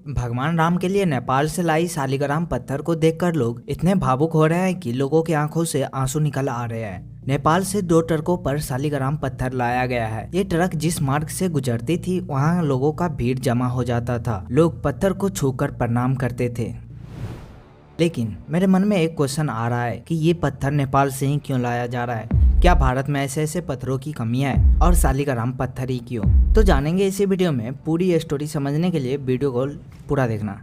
भगवान राम के लिए नेपाल से लाई शालिग्राम पत्थर को देखकर लोग इतने भावुक हो रहे हैं कि लोगों की आंखों से आंसू निकल आ रहे हैं। नेपाल से 2 ट्रकों पर शालिग्राम पत्थर लाया गया है। ये ट्रक जिस मार्ग से गुजरती थी वहाँ लोगों का भीड़ जमा हो जाता था। लोग पत्थर को छूकर प्रणाम करते थे। लेकिन मेरे मन में एक क्वेश्चन आ रहा है कि ये पत्थर नेपाल से ही क्यों लाया जा रहा है? क्या भारत में ऐसे ऐसे पत्थरों की कमी है और शालिग्राम पत्थर ही क्यों? तो जानेंगे इसी वीडियो में। पूरी स्टोरी समझने के लिए वीडियो को पूरा देखना।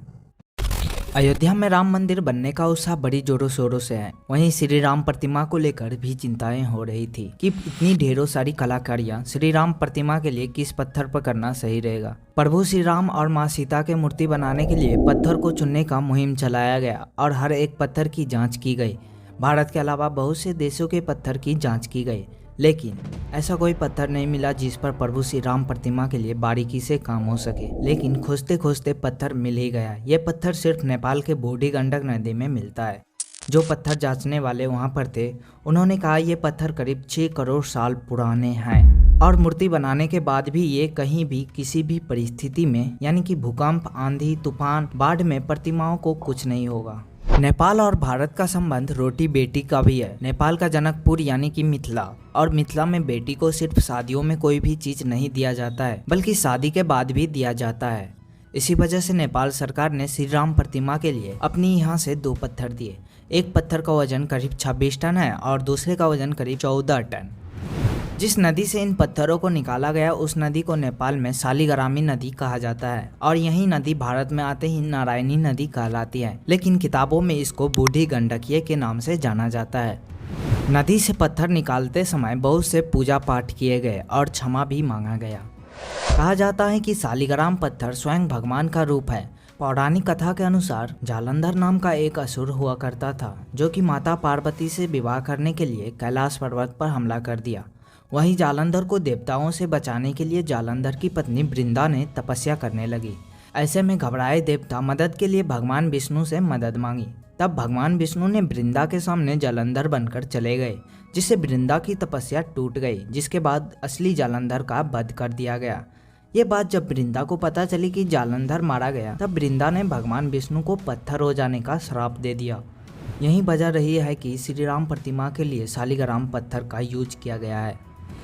अयोध्या में राम मंदिर बनने का उत्साह बड़ी जोरों शोरों से है। वहीं श्री राम प्रतिमा को लेकर भी चिंताएं हो रही थी कि इतनी ढेरों सारी कलाकारियां श्री राम प्रतिमा के लिए किस पत्थर पर करना सही रहेगा। प्रभु श्री राम और मां सीता के मूर्ति बनाने के लिए पत्थर को चुनने का मुहिम चलाया गया और हर एक पत्थर की जांच की गई। भारत के अलावा बहुत से देशों के पत्थर की जांच की गई, लेकिन ऐसा कोई पत्थर नहीं मिला जिस पर प्रभु श्री राम प्रतिमा के लिए बारीकी से काम हो सके। लेकिन खोजते खोजते पत्थर मिल ही गया। ये पत्थर सिर्फ नेपाल के बूढ़ी गंडक नदी में मिलता है। जो पत्थर जांचने वाले वहां पर थे उन्होंने कहा ये पत्थर करीब 6 करोड़ साल पुराने हैं और मूर्ति बनाने के बाद भी ये कहीं भी किसी भी परिस्थिति में यानी कि भूकंप, आंधी, तूफान, बाढ़ में प्रतिमाओं को कुछ नहीं होगा। नेपाल और भारत का संबंध रोटी बेटी का भी है। नेपाल का जनकपुर यानी कि मिथिला, और मिथिला में बेटी को सिर्फ शादियों में कोई भी चीज नहीं दिया जाता है बल्कि शादी के बाद भी दिया जाता है। इसी वजह से नेपाल सरकार ने श्री राम प्रतिमा के लिए अपनी यहाँ से 2 पत्थर दिए। एक पत्थर का वजन करीब 26 टन है और दूसरे का वजन करीब 14 टन। जिस नदी से इन पत्थरों को निकाला गया उस नदी को नेपाल में शालिग्रामी नदी कहा जाता है और यही नदी भारत में आते ही नारायणी नदी कहलाती है, लेकिन किताबों में इसको बूढ़ी गंडकीय के नाम से जाना जाता है। नदी से पत्थर निकालते समय बहुत से पूजा पाठ किए गए और क्षमा भी मांगा गया। कहा जाता है कि शालिग्राम पत्थर स्वयं भगवान का रूप है। पौराणिक कथा के अनुसार जालंधर नाम का एक असुर हुआ करता था जो कि माता पार्वती से विवाह करने के लिए कैलाश पर्वत पर हमला कर दिया। वहीं जालंधर को देवताओं से बचाने के लिए जालंधर की पत्नी वृंदा ने तपस्या करने लगी। ऐसे में घबराए देवता मदद के लिए भगवान विष्णु से मदद मांगी। तब भगवान विष्णु ने वृंदा के सामने जालंधर बनकर चले गए, जिससे वृंदा की तपस्या टूट गई, जिसके बाद असली जालंधर का वध कर दिया गया। ये बात जब वृंदा को पता चली कि जालंधर मारा गया तब वृंदा ने भगवान विष्णु को पत्थर हो जाने का श्राप दे दिया। यही वजह रही है कि श्री राम प्रतिमा के लिए शालिग्राम पत्थर का यूज किया गया है।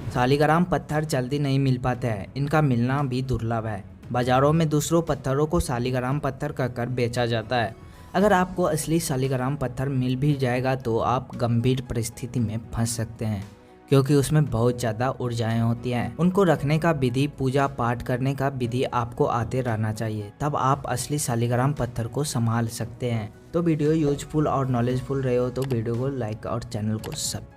शालिग्राम पत्थर जल्दी नहीं मिल पाते हैं, इनका मिलना भी दुर्लभ है। बाजारों में दूसरों पत्थरों को शालिग्राम पत्थर कहकर बेचा जाता है। अगर आपको असली शालिग्राम पत्थर मिल भी जाएगा तो आप गंभीर परिस्थिति में फंस सकते हैं, क्योंकि उसमें बहुत ज़्यादा ऊर्जाएं होती हैं। उनको रखने का विधि, पूजा पाठ करने का विधि आपको आते रहना चाहिए, तब आप असली शालिग्राम पत्थर को संभाल सकते हैं। तो वीडियो यूजफुल और नॉलेजफुल रहे हो तो वीडियो को लाइक और चैनल को सब्सक्राइब